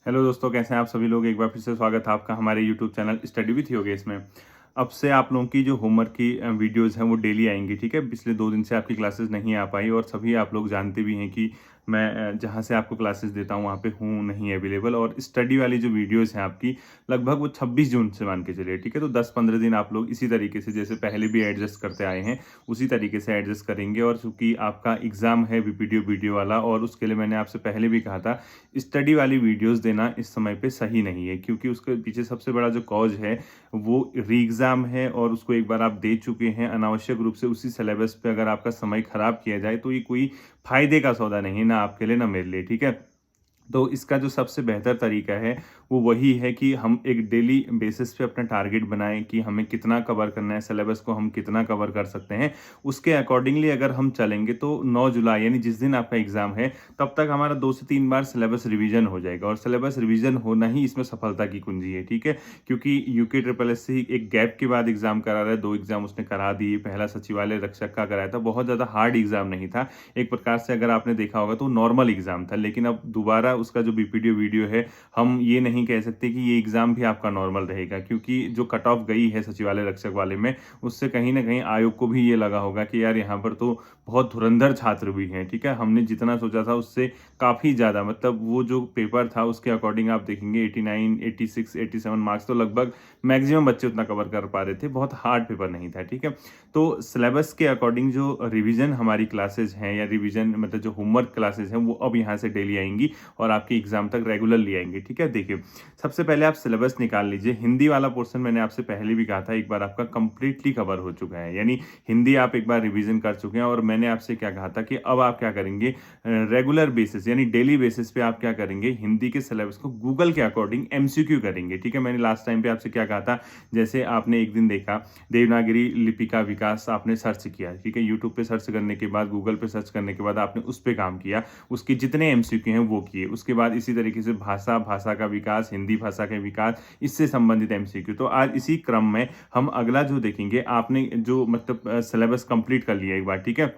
Hello दोस्तों, कैसे हैं आप सभी लोग। एक बार फिर से स्वागत है आपका हमारे YouTube channel study with Yogesh में। अब से आप लोगों की जो होमवर्क की वीडियोस हैं वो डेली आएंगी, ठीक है। पिछले 2 दिन से आपकी क्लासेस नहीं आ पाई और सभी आप लोग जानते भी हैं कि मैं जहाँ से आपको क्लासेस देता हूँ वहाँ पे हूँ नहीं अवेलेबल। और स्टडी वाली जो वीडियोस हैं आपकी लगभग वो 26 जून से मान के चलिए, ठीक है। तो 10-15 दिन आप लोग इसी तरीके से जैसे पहले भी एडजस्ट करते आए हैं उसी तरीके से एडजस्ट करेंगे। और चूंकि आपका एग्जाम है बीपीडीओ वीडियो वाला, और उसके लिए मैंने आपसे पहले भी कहा था स्टडी वाली वीडियोस देना इस समय पे सही नहीं है, क्योंकि उसके पीछे सबसे बड़ा जो कॉज है वो री एग्ज़ाम है। और उसको एक बार आप दे चुके हैं, अनावश्यक रूप से उसी सिलेबस पे अगर आपका समय खराब किया जाए तो ये कोई फ़ायदे का सौदा नहीं है, ना आपके लिए ना मेरे लिए, ठीक है। तो इसका जो सबसे बेहतर तरीका है वो वही है कि हम एक डेली बेसिस पे अपना टारगेट बनाएं कि हमें कितना कवर करना है, सिलेबस को हम कितना कवर कर सकते हैं। उसके अकॉर्डिंगली अगर हम चलेंगे तो 9 जुलाई यानी जिस दिन आपका एग्जाम है तब तक हमारा 2 से 3 बार सिलेबस रिवीजन हो जाएगा। और सिलेबस रिवीजन होना ही इसमें सफलता की कुंजी है, ठीक है। क्योंकि यूके ट्रिपल एस से एक गैप के बाद एग्जाम करा रहा है, 2 एग्जाम उसने करा दिए। पहला सचिवालय रक्षक का कराया था, बहुत ज़्यादा हार्ड एग्जाम नहीं था एक प्रकार से, अगर आपने देखा होगा तो नॉर्मल एग्जाम था। लेकिन अब दोबारा उसका जो बीपीडीओ वीडियो है, हम ये नहीं कह सकते कि ये एग्जाम भी आपका नॉर्मल रहेगा, क्योंकि जो कट ऑफ गई है सचिवालय रक्षक वाले में, उससे कहीं ना कहीं आयोग को भी ये लगा होगा कि यार यहाँ पर तो बहुत धुरंधर छात्र भी हैं, ठीक है। हमने जितना सोचा था उससे काफ़ी ज़्यादा, मतलब वो जो पेपर था उसके अकॉर्डिंग आप देखेंगे 89, 86, 87 मार्क्स, तो लगभग मैक्सिमम बच्चे उतना कवर कर पा रहे थे। बहुत हार्ड पेपर नहीं था, ठीक है। तो सिलेबस के अकॉर्डिंग जो रिवीजन हमारी क्लासेज हैं या रिवीजन मतलब जो होमवर्क क्लासेज हैं वो अब यहाँ से डेली आएंगी और आपके एग्जाम तक रेगुलरली आएंगी, ठीक है। देखिए, सबसे पहले आप सिलेबस निकाल लीजिए। हिंदी वाला पोर्शन मैंने आपसे पहले भी कहा था एक बार आपका कंप्लीटली कवर हो चुका है, यानी हिंदी आप एक बार रिवीजन कर चुके हैं। और मैंने आपसे क्या कहा था कि अब आप क्या करेंगे, रेगुलर बेसिस यानी डेली बेसिस पे आप क्या करेंगे, हिंदी के सिलेबस को गूगल के अकॉर्डिंग एमसीक्यू करेंगे, ठीक है। मैंने लास्ट टाइम पे आपसे क्या कहा था, जैसे आपने एक दिन देखा देवनागरी लिपि का विकास आपने सर्च किया, ठीक है। यूट्यूब पे सर्च करने के बाद, गूगल पे सर्च करने के बाद आपने उस पर काम किया, उसके जितने एमसीक्यू हैं वो किए। उसके बाद इसी तरीके से भाषा का विकास, हिंदी भाषा का विकास, इससे संबंधित एमसीक्यू। तो आज इसी क्रम में हम अगला जो देखेंगे, आपने जो मतलब सिलेबस कंप्लीट कर लिया एक बार, ठीक है।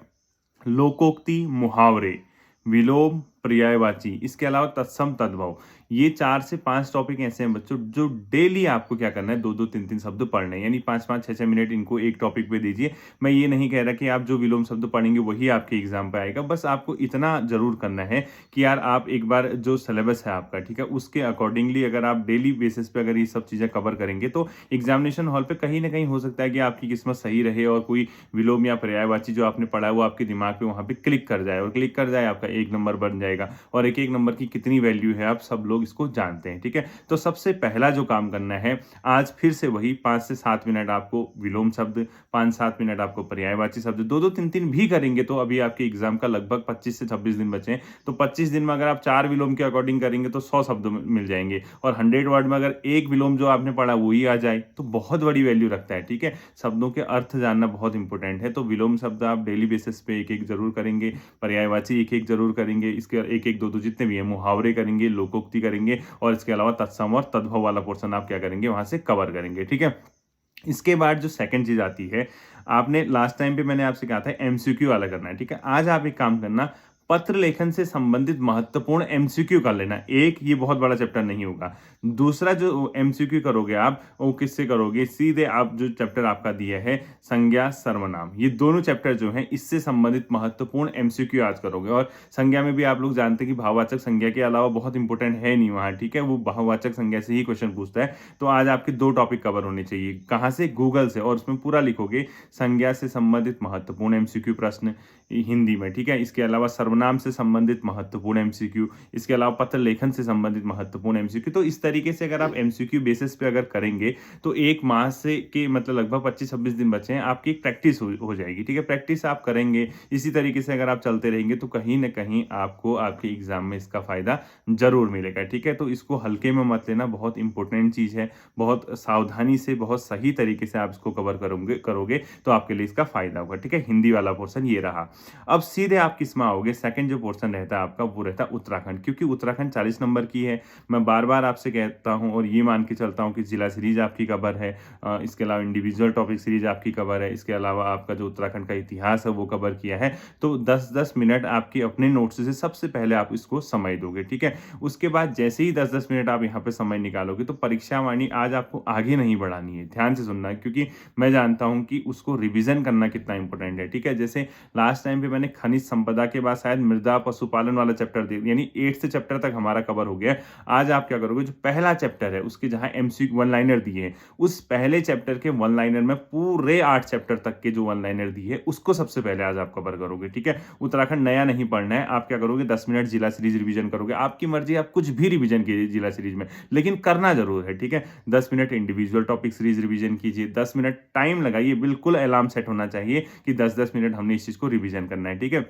लोकोक्ति, मुहावरे, विलोम, पर्यायवाची, इसके अलावा तत्सम तद्भव, ये 4 से 5 टॉपिक ऐसे हैं बच्चों जो डेली आपको क्या करना है, 2-2 3-3 शब्द पढ़ने हैं, यानी 5-5 6-6 मिनट इनको एक टॉपिक पे दीजिए। मैं ये नहीं कह रहा कि आप जो विलोम शब्द पढ़ेंगे वही आपके एग्जाम पे आएगा, बस आपको इतना जरूर करना है कि यार आप एक बार जो सिलेबस है आपका, ठीक है, उसके अकॉर्डिंगली अगर आप डेली बेसिस पे अगर ये सब चीजें कवर करेंगे तो एग्जामिनेशन हॉल पे कहीं ना कहीं हो सकता है कि आपकी किस्मत सही रहे और कोई विलोम या पर्यायवाची जो आपने पढ़ा है वो आपके दिमाग पे वहां पे क्लिक कर जाए, और क्लिक कर जाए आपका 1 नंबर बन जाएगा। और एक एक नंबर की कितनी वैल्यू है आप सब लोग इसको जानते हैं, ठीक है। तो सबसे पहला जो काम करना है आज फिर से वही 5 से 7 मिनट आपको विलोम शब्द, 5-7 मिनट आपको पर्यायवाची शब्द, 2-2 3-3 भी करेंगे तो अभी आपके एग्जाम का लगभग 25 से 26 दिन बचे हैं। तो 25 दिन में अगर आप 4 विलोम के अकॉर्डिंग करेंगे तो 100 शब्द मिल जाएंगे। और 100 वर्ड में अगर एक विलोम जो आपने पढ़ा वही आ जाए तो बहुत बड़ी वैल्यू रखता है, ठीक है। शब्दों के अर्थ जानना बहुत इंपॉर्टेंट है। तो विलोम शब्द आप डेली बेसिस पे एक एक जरूर करेंगे, पर्यायवाची एक एक जरूर करेंगे, इसके एक एक 2-2 जितने भी है, मुहावरे करेंगे, लोकोक्ति करेंगे, और इसके अलावा तत्सम और तद्भव वाला पोर्शन आप क्या करेंगे, वहां से कवर करेंगे, ठीक है। इसके बाद जो सेकंड चीज आती है, आपने लास्ट टाइम पे मैंने आपसे कहा था एमसीक्यू वाला करना है, ठीक है। आज आप एक काम करना, पत्र लेखन से संबंधित महत्वपूर्ण एमसीक्यू कर लेना। एक ये बहुत बड़ा चैप्टर नहीं होगा। दूसरा जो एमसीक्यू करोगे आप वो किससे करोगे, सीधे आप जो चैप्टर आपका दिया है संज्ञा सर्वनाम, ये दोनों चैप्टर जो हैं इससे संबंधित महत्वपूर्ण एमसीक्यू आज करोगे। और संज्ञा में भी आप लोग जानते हैं कि भाववाचक संज्ञा के अलावा बहुत इंपॉर्टेंट है नहीं वहां, ठीक है। वो भाववाचक संज्ञा से ही क्वेश्चन पूछता है। तो आज आपके 2 टॉपिक कवर होने चाहिए। कहां से, गूगल से, और उसमें पूरा लिखोगे संज्ञा से संबंधित महत्वपूर्ण एमसीक्यू प्रश्न हिंदी में, ठीक है। इसके अलावा सर्वनाम से संबंधित महत्वपूर्ण एमसीक्यू, इसके अलावा पत्र लेखन से संबंधित महत्वपूर्ण एमसीक्यू। तो इस तरीके से अगर आप एमसीक्यू बेसिस पे अगर करेंगे तो एक माह से के मतलब लगभग 25-26 दिन बचे हैं, आपकी एक प्रैक्टिस हो जाएगी, ठीक है। प्रैक्टिस आप करेंगे इसी तरीके से अगर आप चलते रहेंगे तो कहीं ना कहीं आपको आपके एग्जाम में इसका फायदा जरूर मिलेगा, ठीक है। तो इसको हल्के में मत लेना, बहुत इंपॉर्टेंट चीज है। बहुत सावधानी से, बहुत सही तरीके से आप इसको कवर करोगे तो आपके लिए इसका फायदा होगा, ठीक है। हिंदी वाला पोर्शन ये रहा। अब सीधे आप किस में आओगे, सेकंड जो पोर्शन रहता है आपका वो रहता है उत्तराखंड, क्योंकि उत्तराखंड 40 नंबर की है। मैं बार-बार आपसे कहता हूँ और ये मान के चलता हूँ कि जिला सीरीज़ आपकी कवर है, इसके अलावा इंडिविजुअल टॉपिक सीरीज़ आपकी कवर है, इसके अलावा आपका जो उत्तराखंड का इतिहास है वो कवर किया है। तो 10-10 मिनट आपके अपने नोट्स से सबसे पहले आप इसको समय दोगे, ठीक है? उसके बाद जैसे ही 10-10 मिनट आप यहाँ पे समय निकालोगे तो परीक्षा वाणी आज आपको आगे नहीं बढ़ानी है। ध्यान से सुनना है, क्योंकि मैं जानता हूँ कि उसको रिवीजन करना कितना इंपॉर्टेंट है, ठीक है? जैसे लास्ट टाइम पे मैंने खनिज संपदा के बाद शायद मृदा पशुपालन वाला चैप्टर दे यानी 8th चैप्टर तक हमारा कवर हो गया है। आज आप क्या करोगे, जो पहला चैप्टर है उसके जहाँ एमसीक्यू वन लाइनर दिए हैं, उस पहले चैप्टर के वन लाइनर में पूरे 8 चैप्टर तक के जो वन लाइनर दिए है उसको सबसे पहले आज आप कवर करोगे, ठीक है? उत्तराखंड नया नहीं पढ़ना है। आप क्या करोगे, 10 मिनट जिला सीरीज रिवीजन करोगे। आपकी मर्जी, आप कुछ भी रिवीजन कीजिए जिला सीरीज में, लेकिन करना जरूर है, ठीक है? 10 minute individual topic series revision कीजिए, 10 मिनट टाइम लगाइए, बिल्कुल अलार्म सेट होना चाहिए कि 10-10 मिनट हमने इस चीज को रिवीजन करना है, ठीक है?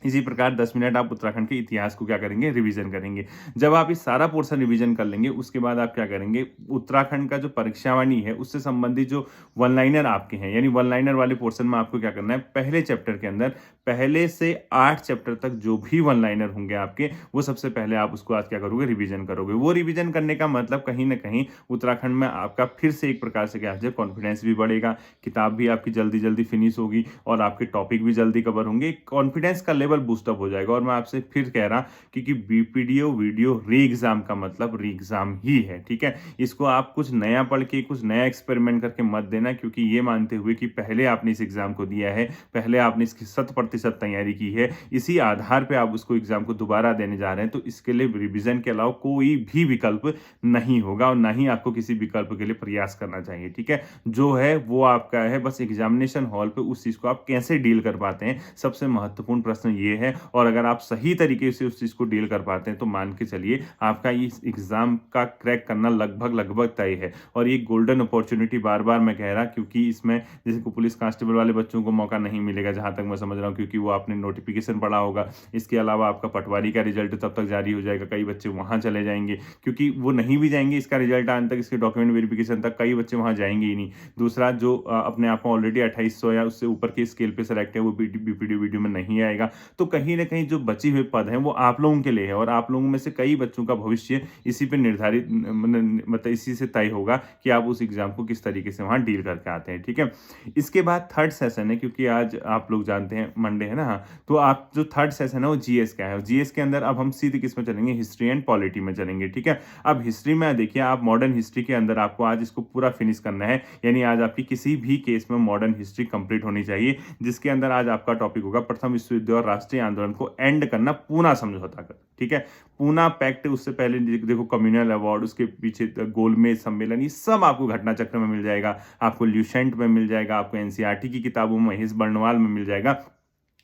इसी प्रकार 10 मिनट आप उत्तराखंड के इतिहास को क्या करेंगे, रिवीजन करेंगे। जब आप इस सारा पोर्शन रिवीजन कर लेंगे, उसके बाद आप क्या करेंगे, उत्तराखंड का जो परीक्षावाणी है उससे संबंधित जो वन लाइनर आपके हैं, यानी वन लाइनर वाले पोर्शन में आपको क्या करना है, पहले चैप्टर के अंदर पहले से 8 चैप्टर तक जो भी वन लाइनर होंगे आपके, वो सबसे पहले आप उसको आज क्या करोगे, रिवीजन करोगे। वो रिवीजन करने का मतलब कहीं ना कहीं उत्तराखंड में आपका फिर से एक प्रकार से क्या है, कॉन्फिडेंस भी बढ़ेगा, किताब भी आपकी जल्दी जल्दी फिनिश होगी और आपके टॉपिक भी जल्दी कवर होंगे, कॉन्फिडेंस का लेवल बूस्टअप हो जाएगा। और मैं आपसे फिर कह रहा क्योंकि बीपीडीओ वीडियो री एग्जाम का मतलब री एग्जाम ही है, ठीक है? इसको आप कुछ नया पढ़ के कुछ नया एक्सपेरिमेंट करके मत देना, क्योंकि ये मानते हुए कि पहले आपने इस एग्जाम को दिया है, पहले आपने इसकी 100% तैयारी की है, इसी आधार पे आप उसको एग्जाम को दोबारा देने जा रहे हैं, तो इसके लिए रिवीजन के अलावा कोई भी विकल्प नहीं होगा और ना ही आपको किसी विकल्प के लिए प्रयास करना चाहिए, ठीक है? जो है वो आपका है, बस एग्जामिनेशन हॉल पे उस चीज को आप कैसे डील कर पाते हैं, सबसे महत्वपूर्ण प्रश्न ये है। और अगर आप सही तरीके से उस चीज को डील कर पाते हैं तो मान के चलिए आपका इस एग्जाम का क्रैक करना लगभग तय है। और ये गोल्डन अपॉर्चुनिटी बार बार मैं कह रहा, क्योंकि इसमें जैसे को पुलिस कांस्टेबल वाले बच्चों को मौका नहीं मिलेगा जहां तक मैं समझ रहा हूं, क्योंकि वो आपने नोटिफिकेशन पढ़ा होगा। इसके अलावा आपका पटवारी का रिजल्ट तब तक जारी हो जाएगा, कई बच्चे वहां चले जाएंगे, क्योंकि वो नहीं भी जाएंगे इसका रिजल्ट आने तक, इसके डॉक्यूमेंट वेरिफिकेशन तक, कई बच्चे वहां जाएंगे ही नहीं। दूसरा, जो अपने आप में ऑलरेडी 2800 या उससे ऊपर के स्केल पे सेलेक्ट है, वो बीपीडी वीडियो में नहीं आएगा। तो कहीं ना कहीं जो बची हुए पद हैं वो आप लोगों के लिए है, और आप लोगों में से कई बच्चों का भविष्य इसी पे निर्धारित, मतलब इसी से तय होगा कि आप उस एग्जाम को किस तरीके से वहां डील करके आते हैं, ठीक है? इसके बाद थर्ड सेशन है, क्योंकि आज आप लोग जानते हैं मंडे है ना, तो आप जो थर्ड सेशन है वो जीएस का है। जीएस के अंदर अब हम सीधे किस में चलेंगे, हिस्ट्री एंड पॉलिटी में चलेंगे, ठीक है? अब हिस्ट्री में देखिए, आप मॉडर्न हिस्ट्री के अंदर आपको आज इसको पूरा फिनिश करना है, यानी आज आपकी किसी भी केस में मॉडर्न हिस्ट्री कंप्लीट होनी चाहिए, जिसके अंदर आज आपका टॉपिक होगा प्रथम विश्व युद्ध और राष्ट्रीय आंदोलन को एंड करना पूना समझौता कर, ठीक है? पूना पैक्ट, उससे पहले देखो कम्युनल अवार्ड, उसके पीछे गोलमेज सम्मेलन, ये सब आपको घटना चक्र में मिल जाएगा, आपको ल्यूसेंट में मिल जाएगा, आपको एनसीईआरटी की किताबों में महेश बर्णवाल में मिल जाएगा।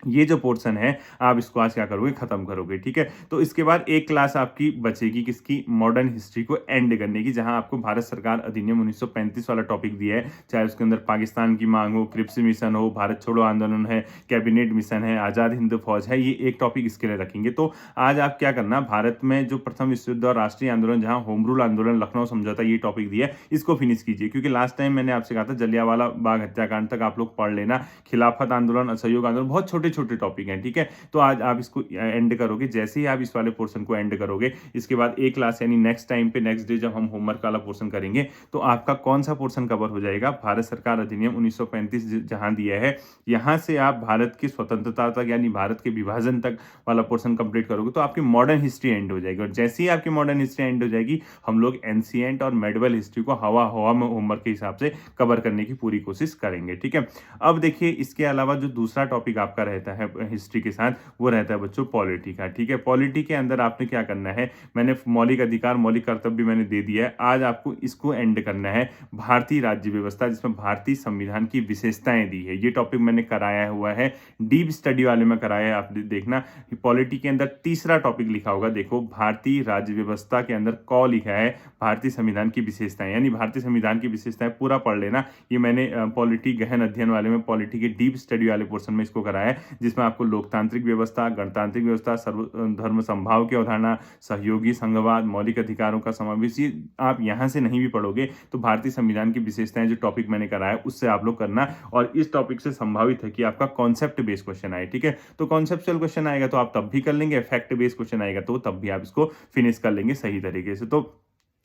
ये जो पोर्शन है आप इसको आज क्या करोगे, खत्म करोगे, ठीक है? तो इसके बाद एक क्लास आपकी बचेगी किसकी, मॉडर्न हिस्ट्री को एंड करने की, जहां आपको भारत सरकार अधिनियम 1935 वाला टॉपिक दिया है, चाहे उसके अंदर पाकिस्तान की मांग हो, क्रिप्स मिशन हो, भारत छोड़ो आंदोलन है, कैबिनेट मिशन है, आजाद हिंद फौज है, ये एक टॉपिक इसके लिए रखेंगे। तो आज आप क्या करना, भारत में जो प्रथम विश्व युद्ध और राष्ट्रीय आंदोलन, जहां होम रूल आंदोलन, लखनऊ समझौता, ये टॉपिक दिया है, इसको फिनिश कीजिए, क्योंकि लास्ट टाइम मैंने आपसे कहा था जलियांवाला बाग हत्याकांड तक आप लोग पढ़ लेना, खिलाफत आंदोलन, असहयोग आंदोलन, बहुत छोटे छोटे टॉपिक हैं, ठीक है? तो आज आप इसको एंड करोगे। जैसे ही आप इस वाले पोर्शन को एंड करोगे, इसके बाद एक क्लास यानी नेक्स्ट टाइम पे, नेक्स्ट डे जब हम होमवर्क वाला पोर्शन करेंगे, तो आपका कौन सा पोर्शन कवर हो जाएगा, भारत सरकार अधिनियम 1935 जहां दिया है, यहां से आप भारत की स्वतंत्रता तक यानी भारत के विभाजन तक वाला पोर्शन कंप्लीट करोगे, तो आपकी मॉडर्न हिस्ट्री एंड हो जाएगी। और जैसे ही आपकी मॉडर्न हिस्ट्री एंड हो जाएगी, हम लोग एंशिएंट और मेडिवल हिस्ट्री को हवा में होमवर्क के हिसाब से कवर करने की पूरी कोशिश करेंगे, ठीक है? अब देखिए, इसके अलावा जो दूसरा टॉपिक आपका रहता है हिस्ट्री के साथ, वो रहता है बच्चों पॉलिटी का, ठीक है? पॉलिटी के अंदर आपने क्या करना है, मैंने मौलिक अधिकार, मौलिक कर्तव्य भी मैंने दे दिया है, आज आपको इसको एंड करना है, भारतीय राज्य व्यवस्था, जिसमें भारतीय संविधान की विशेषताएं दी है, ये टॉपिक मैंने कराया हुआ है, डीप स्टडी वाले में कराया है, आप देखना। पॉलिटी के अंदर तीसरा टॉपिक लिखा होगा, देखो भारतीय राज्य व्यवस्था के अंदर क लिखा है, भारतीय संविधान की विशेषताएं, यानी भारतीय संविधान की विशेषताएं पूरा पढ़ लेना। ये मैंने पॉलिटी गहन अध्ययन वाले में, पॉलिटी के डीप स्टडी वाले पोर्शन में इसको कराया है। जिसमें आपको लोकतांत्रिक व्यवस्था, गणतांत्रिक व्यवस्था, सर्वधर्म समभाव की अवधारणा, सहयोगी संघवाद, मौलिक अधिकारों का समावेश, ये आप यहाँ से नहीं भी पढ़ोगे तो भारतीय संविधान की विशेषताएं जो टॉपिक मैंने कराया उससे आप लोग करना। और इस टॉपिक से संभावित है कि आपका कॉन्सेप्ट बेस्ड क्वेश्चन आए, ठीक है। तो कॉन्सेप्चुअल क्वेश्चन आएगा तो आप तब भी कर लेंगे, फैक्ट बेस्ड क्वेश्चन आएगा तो तब भी आप इसको फिनिश कर लेंगे सही तरीके से। तो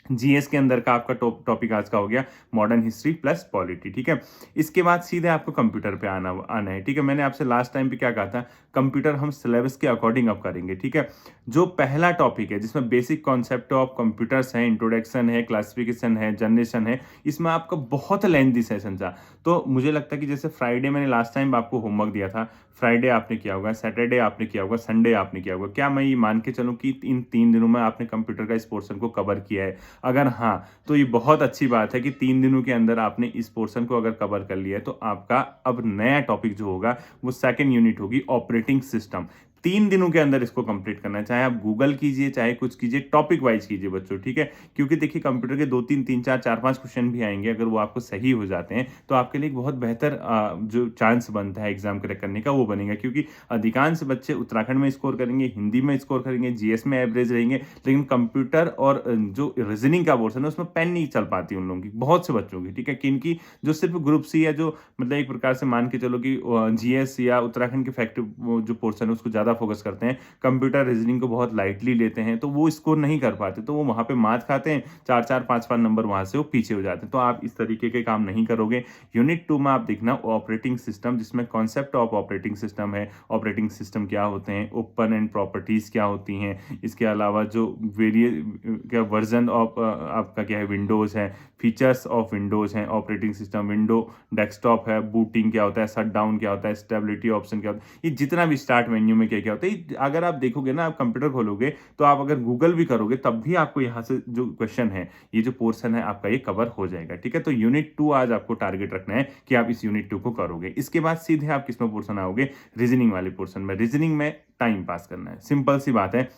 जीएस के अंदर का आपका टॉपिक आज का हो गया मॉडर्न हिस्ट्री प्लस पॉलिटी, ठीक है। इसके बाद सीधे आपको कंप्यूटर पे आना है, ठीक है। मैंने आपसे लास्ट टाइम पे क्या कहा था, कंप्यूटर हम सिलेबस के अकॉर्डिंग अब करेंगे, ठीक है। जो पहला टॉपिक है जिसमें बेसिक कॉन्सेप्ट ऑफ कंप्यूटर्स है, इंट्रोडक्शन है, क्लासिफिकेशन है, जनरेशन है, इसमें आपका बहुत लेंथी सेशन था। तो मुझे लगता है कि जैसे फ्राइडे मैंने लास्ट टाइम आपको होमवर्क दिया था, फ्राइडे आपने किया होगा, सैटरडे आपने किया होगा, संडे आपने किया होगा, क्या मैं ये मान के चलूं कि इन 3 दिनों में आपने कंप्यूटर का इस पोर्शन को कवर किया है? अगर हाँ, तो ये बहुत अच्छी बात है कि 3 दिनों के अंदर आपने इस पोर्शन को अगर कवर कर लिया है तो आपका अब नया टॉपिक जो होगा वो सेकंड यूनिट होगी ऑपरेटिंग सिस्टम। 3 दिनों के अंदर इसको कंप्लीट करना है, चाहे आप गूगल कीजिए चाहे कुछ कीजिए, टॉपिक वाइज कीजिए बच्चों, ठीक है। क्योंकि देखिए कंप्यूटर के 2 3 4 4 5 क्वेश्चन भी आएंगे, अगर वो आपको सही हो जाते हैं तो आपके लिए एक बहुत बेहतर जो चांस बनता है एग्जाम क्रैक करने का वो बनेगा। क्योंकि अधिकांश बच्चे उत्तराखंड में स्कोर करेंगे, हिंदी में स्कोर करेंगे, जीएस में एवरेज रहेंगे, लेकिन कंप्यूटर और जो रीजनिंग का पोर्शन है उसमें पेन नहीं चल पाती उन लोगों की, बहुत से बच्चों की, ठीक है। किनकी, जो सिर्फ ग्रुप सी या जो मतलब एक प्रकार से मान के चलो कि जीएस या उत्तराखंड के फैक्ट जो पोर्शन है उसको ज्यादा फोकस करते हैं, कंप्यूटर रीजनिंग को बहुत लाइटली लेते हैं, तो वो स्कोर नहीं कर पाते, तो वो वहां पे मात खाते हैं, 4 4 5 5 नंबर वहां से वो पीछे हो जाते हैं। तो आप इस तरीके के काम नहीं करोगे। यूनिट 2 में आप देखना ऑपरेटिंग सिस्टम, जिसमें कॉन्सेप्ट ऑफ ऑपरेटिंग सिस्टम है, ऑपरेटिंग सिस्टम क्या होते हैं, ओपन एंड प्रॉपर्टीज क्या होती हैं, इसके अलावा जो क्या वर्जन ऑफ आपका क्या है, विंडोज है, फीचर्स ऑफ विंडोज है, ऑपरेटिंग सिस्टम, विंडो डेस्कटॉप है, बूटिंग क्या होता है, शट डाउन क्या होता है, स्टेबिलिटी ऑप्शन क्या होता है, ये जितना भी स्टार्ट मेन्यू में क्या क्या होता है, अगर आप देखोगे ना, आप कंप्यूटर खोलोगे तो आप अगर गूगल भी करोगे तब भी आपको यहाँ से जो क्वेश्चन है, ये जो पोर्शन है आपका ये कवर हो जाएगा, ठीक है। तो यूनिट 2 आज आपको टारगेट रखना है कि आप इस यूनिट 2 को करोगे। इसके बाद सीधे आप किसमें पोर्शन आओगे, रीजनिंग वाले पोर्शन में। रीजनिंग में टाइम पास करना है, सिंपल सी बात है।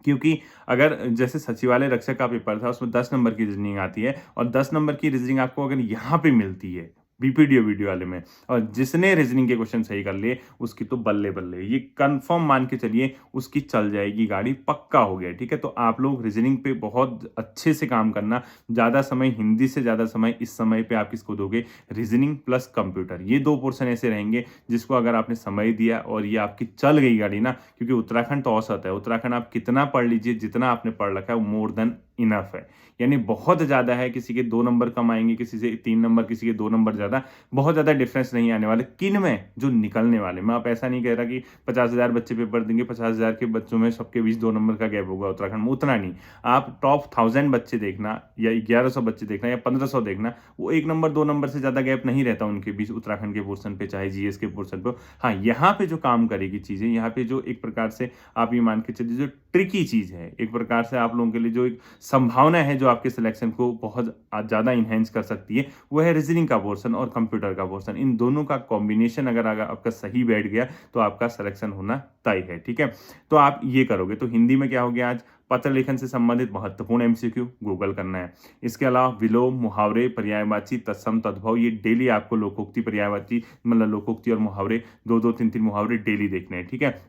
क्योंकि अगर जैसे सचिवालय रक्षक का पेपर था उसमें 10 नंबर की रीजनिंग आती है, और 10 नंबर की रीजनिंग आपको अगर यहाँ पे मिलती है बीपीडीओ वीडियो वाले में, और जिसने रीजनिंग के क्वेश्चन सही कर लिए उसकी तो बल्ले बल्ले, ये कंफर्म मान के चलिए उसकी चल जाएगी गाड़ी, पक्का हो गया, ठीक है। तो आप लोग रीजनिंग पे बहुत अच्छे से काम करना, ज्यादा समय हिंदी से ज्यादा समय इस समय पे आप किसको दोगे, रीजनिंग प्लस कंप्यूटर। ये 2 पोर्शन ऐसे रहेंगे जिसको अगर आपने समय दिया और ये आपकी चल गई गाड़ी ना, क्योंकि उत्तराखंड तो औसत है, उत्तराखंड आप कितना पढ़ लीजिए, जितना आपने पढ़ रखा है वो मोर देन इनफ है, यानी बहुत ज्यादा है। किसी के 2 नंबर कम आएंगे, किसी से 3 नंबर, किसी के 2 नंबर ज्यादा, बहुत ज्यादा डिफरेंस नहीं आने वाले। किन में, जो निकलने वाले में। आप ऐसा नहीं कह रहा कि 50,000 बच्चे पेपर देंगे, 50,000 के बच्चों में सबके बीच 2 नंबर का गैप होगा उत्तराखंड में, उतना नहीं। आप टॉप 1000 बच्चे देखना या 1100 बच्चे देखना या 1500 देखना, वो 1 नंबर 2 नंबर से ज्यादा गैप नहीं रहता उनके बीच उत्तराखंड के पोर्शन पे, चाहे जीएस के पोर्शन पे। हाँ, यहाँ पे जो काम करेगी चीजें, यहाँ पे जो एक प्रकार से आप ये मान के चलिए जो ट्रिकी चीज है, एक प्रकार से आप लोगों के लिए जो एक संभावना है जो आपके सिलेक्शन को बहुत ज्यादा इनहेंस कर सकती है, वो है रीजनिंग का पोर्शन और कंप्यूटर का पोर्शन। इन दोनों का कॉम्बिनेशन अगर आपका सही बैठ गया तो आपका सिलेक्शन होना तय है, ठीक है। तो आप ये करोगे। तो हिंदी में क्या हो गया आज, पत्र लेखन से संबंधित महत्वपूर्ण एमसीक्यू गूगल करना है। इसके अलावा विलोम, मुहावरे, पर्यायवाची, तत्सम, तद्भव, ये डेली आपको लोकोक्ति, पर्यायवाची मतलब लोकोक्ति और मुहावरे 2 2 3 3 मुहावरे डेली देखने हैं, ठीक है।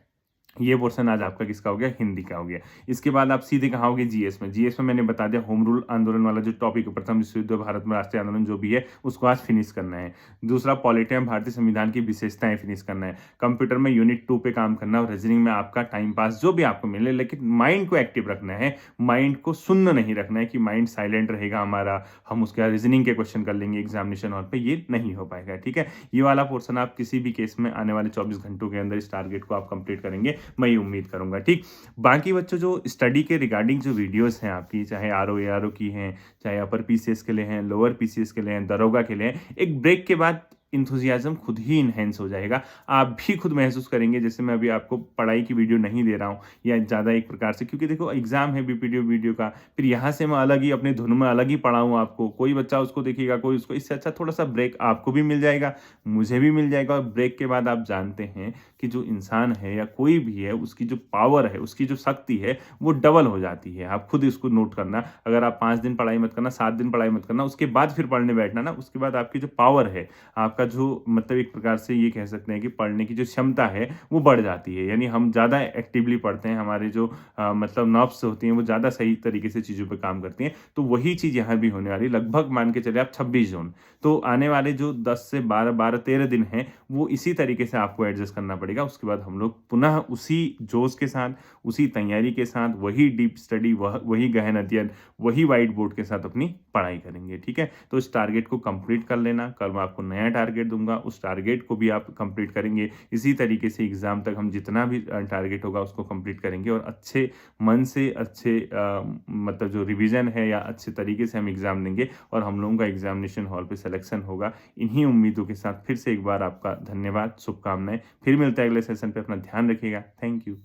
ये पोर्शन आज आपका किसका हो गया, हिंदी का हो गया। इसके बाद आप सीधे कहाँ होगे, जीएस में। जीएस में मैंने बता दिया होम रूल आंदोलन वाला जो टॉपिक है, प्रथम विश्व युद्ध, भारत में राष्ट्रीय आंदोलन जो भी है उसको आज फिनिश करना है। दूसरा पॉलिटियम, भारतीय संविधान की विशेषताएं फिनिश करना है। कंप्यूटर में यूनिट 2 पे काम करना है, और रीजनिंग में आपका टाइम पास जो भी आपको मिले, लेकिन माइंड को एक्टिव रखना है, माइंड को सुन्न नहीं रखना है कि माइंड साइलेंट रहेगा हमारा, हम उसके रीजनिंग के क्वेश्चन कर लेंगे एग्जामिनेशन हॉल पे, ये नहीं हो पाएगा, ठीक है। ये वाला पोर्शन आप किसी भी केस में आने वाले 24 घंटों के अंदर इस टारगेट को आप कंप्लीट करेंगे, मैं ये उम्मीद करूंगा, ठीक। बाकी बच्चों जो स्टडी के रिगार्डिंग जो वीडियोस हैं आपकी, चाहे आरओ एआरओ की हैं, चाहे अपर पीसीएस के लिए हैं, लोअर पीसीएस के लिए हैं, दरोगा के लिए हैं, एक ब्रेक के बाद इंथुजियाज्म खुद ही इनहेंस हो जाएगा। आप भी खुद महसूस करेंगे जैसे मैं अभी आपको पढ़ाई की वीडियो नहीं दे रहा हूँ या ज़्यादा एक प्रकार से, क्योंकि देखो एग्जाम है बीपीडीओ वीडियो का, फिर यहाँ से मैं अलग ही अपने धुन में अलग ही पढ़ाऊँ आपको, कोई बच्चा उसको देखेगा, कोई उसको, इससे अच्छा थोड़ा सा ब्रेक आपको भी मिल जाएगा, मुझे भी मिल जाएगा। और ब्रेक के बाद आप जानते हैं कि जो इंसान है या कोई भी है, उसकी जो पावर है, उसकी जो शक्ति है वो डबल हो जाती है। आप खुद इसको नोट करना, अगर आप 5 दिन पढ़ाई मत करना, 7 दिन पढ़ाई मत करना, उसके बाद फिर पढ़ने बैठना ना, उसके बाद आपकी जो पावर है, आपकी आपका जो मतलब एक प्रकार से ये कह सकते हैं कि पढ़ने की जो क्षमता है वो बढ़ जाती है। यानी हम ज़्यादा एक्टिवली पढ़ते हैं, हमारे जो मतलब नर्व्स होती हैं वो ज़्यादा सही तरीके से चीज़ों पे काम करती हैं। तो वही चीज़ यहाँ भी होने वाली है। लगभग मान के चलिए आप 26 जून, तो आने वाले जो 10 से 12-13 दिन हैं वो इसी तरीके से आपको एडजस्ट करना पड़ेगा। उसके बाद हम लोग पुनः उसी जोश के साथ, उसी तैयारी के साथ, वही डीप स्टडी, वही गहन अध्ययन, वही व्हाइट बोर्ड के साथ अपनी पढ़ाई करेंगे, ठीक है? तो इस टारगेट को कंप्लीट कर लेना। कल मैं आपको नया टारगेट दूँगा, उस टारगेट को भी आप कंप्लीट करेंगे। इसी तरीके से एग्ज़ाम तक हम जितना भी टारगेट होगा उसको कंप्लीट करेंगे और अच्छे मन से, अच्छे मतलब जो रिवीजन है या अच्छे तरीके से हम एग्ज़ाम देंगे और हम लोगों का एग्ज़ामिनेशन हॉल पे सिलेक्शन होगा। इन्हीं उम्मीदों के साथ फिर से एक बार आपका धन्यवाद, शुभकामनाएँ। फिर मिलते हैं अगले सेशन पे, अपना ध्यान रखिएगा। Thank you.